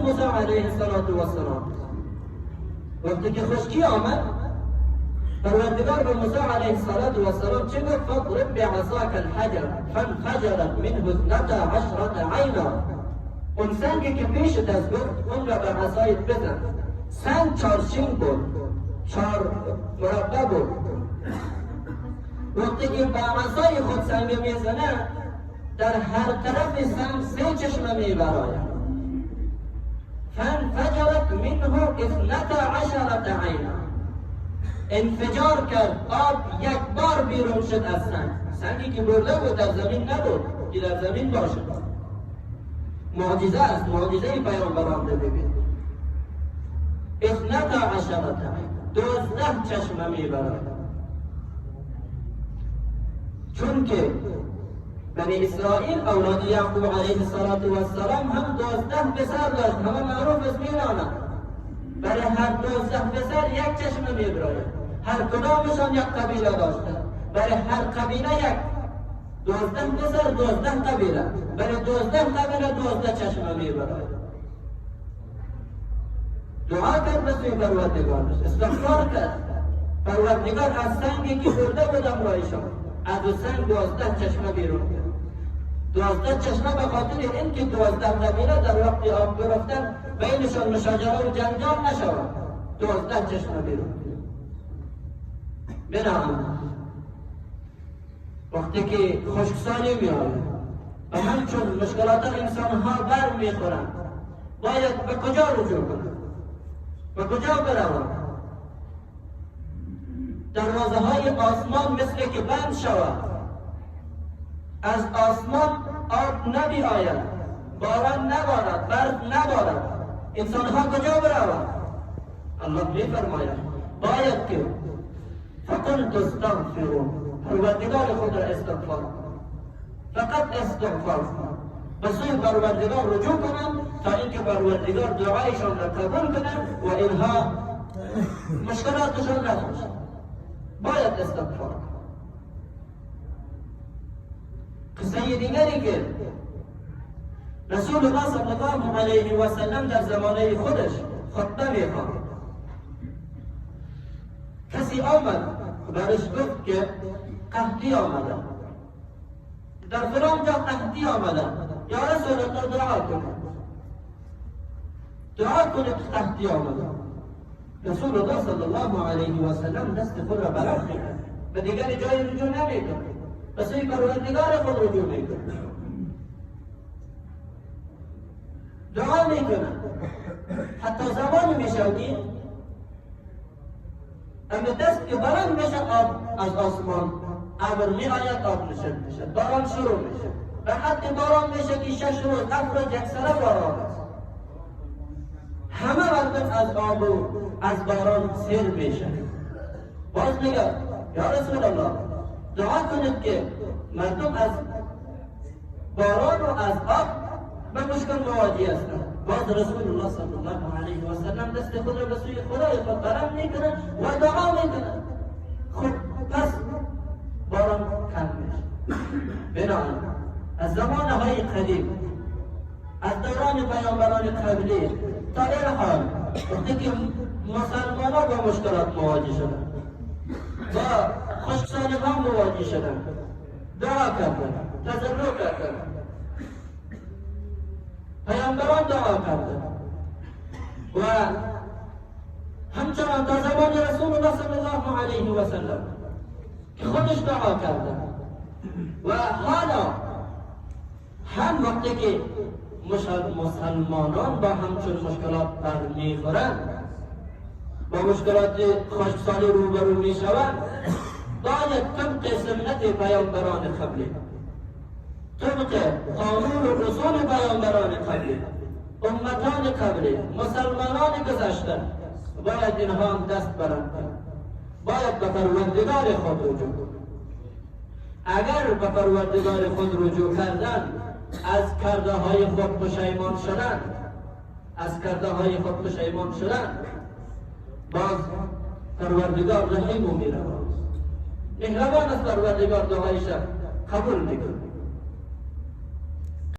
موسی علیه السلام. وقتی که خشکی آمد، پروردگار به موسی علیه السلام چه گفت؟ فاضرب بعصاک الحجر فانفجرت منه 12 عینا. اون سنگی که پیشت از گفت اون را به عصایت بزن. سنگ 4 شین بود، 4 مربع بود. وقتی که به عصای خود سنگ میزنه، در هر طرف سنگ 3 چشمه میبراید. فانفجرت منه 12 عینا. انفجار کرد، آب یک بار بیرون شد از سنگی که برده بود، در زمین نبود که در زمین باشد. معجزه است، معجزه پیامبران رو ببین. 12 عینا، 12 چشمه میبراید. چون که بنی اسرائیل اولاد یعقوب علیه السلام هم 12 پسر داشت، همه معروف است میدانند. برای هر 12 پسر یک چشمه میبراید. هر کدامشان یک قبیله داشتند. برای هر قبیله یک 12 پسر 12 قبیله. برای 12 قبیله 12 چشمه میبراید. دعا کرد به سوی پروردگارش، استغفار کرد. پروردگار از سنگی که برده بودم رایشان، از او سنگ 12 چشمه بیرون کرد. 12 چشمه به خاطر این که 12 قبیله در وقت آب گرفتن بینشان مشاجره و جنجال نشود. 12 چشمه بیرون کرد. بنام وقتی که خشکسالی میآید و همچون مشکلات انسان ها بر میخورند، باید به کجا رجوع کنند؟ به کجا بروند؟ دروازه های آسمان مثل که بند شود، از آسمان آب نمی آید، باران نبارد، برف نبارد، انسان ها کجا بروند؟ الله می فرماید باید که فقلت استغفروا، پروردگار خود را استغفار، فقط استغفار به سوی پروردگار رجوع کنند تا اینکه پروردگار دعایشان را قبول کنند و اینها مشکلاتشان نباشد. باید استغفار. قصه دیگری که رسول الله صلی الله علیه و سلم در زمانه خودش خطبه می‌خواند، کسی آمد برش گفت که قحطی آمده، در فلان جا قحطی آمده، یا رسول الله دعا کنید، دعا کنید قحطی آمده. رسول الله صلی الله علیه و سلم دست خود را بلند می‌کرد، به دیگر جای رجوع نمی‌کرد، به سوی پروردگار خود رجوع می‌کرد، دعا می‌کند. حتی زمانی می‌شود اما دست که بلند میشه آب از آسمان ابر میآید، آب نشد میشه، باران شروع میشه، به حد باران میشه که 6 روز 7 روز یکسره باران است. همه مردم از آب و از باران سیر میشه. باز میگه یا رسول الله دعا کنید که مردم از باران و از آب به مشکل مواجه هستند. باز رسول الله صلی الله علیه و سلم دست خود را به سوی خدای خود بلند میکنه و دعا میکنه. خب پس باران کم میشه. بنابراین از زمانهای قدیم، از دوران پیامبران قبلی تا این حال وقتی که مسلمانان با مشکلات مواجه شدند، با خشکسالی ها مواجه شدند، دعا کردند، تضرع کردند، پیامبران دعا کردند و همچنان تا زمان رسول الله صلی الله علیه و سلم که خودش دعا کردند. و حالا هم وقتی که مسلمانان با همچون مشکلات بر میخورند، با مشکلات خشکسالی روبرو میشوند، باید طبق سنت پیامبران قبلی، طبق قانون و رسول پیامبران قبلی، امتان قبلی، مسلمانان گذشته، باید اینها دست بلند کنند، باید به پروردگار خود رجوع کنند. اگر به پروردگار خود رجوع کردن، از کرده های خود پشیمان شدن، از کرده های خود پشیمان شدن، باز پروردگار رحیم و میرواز، مهربان است. پروردگار دعایش قبول میکنه.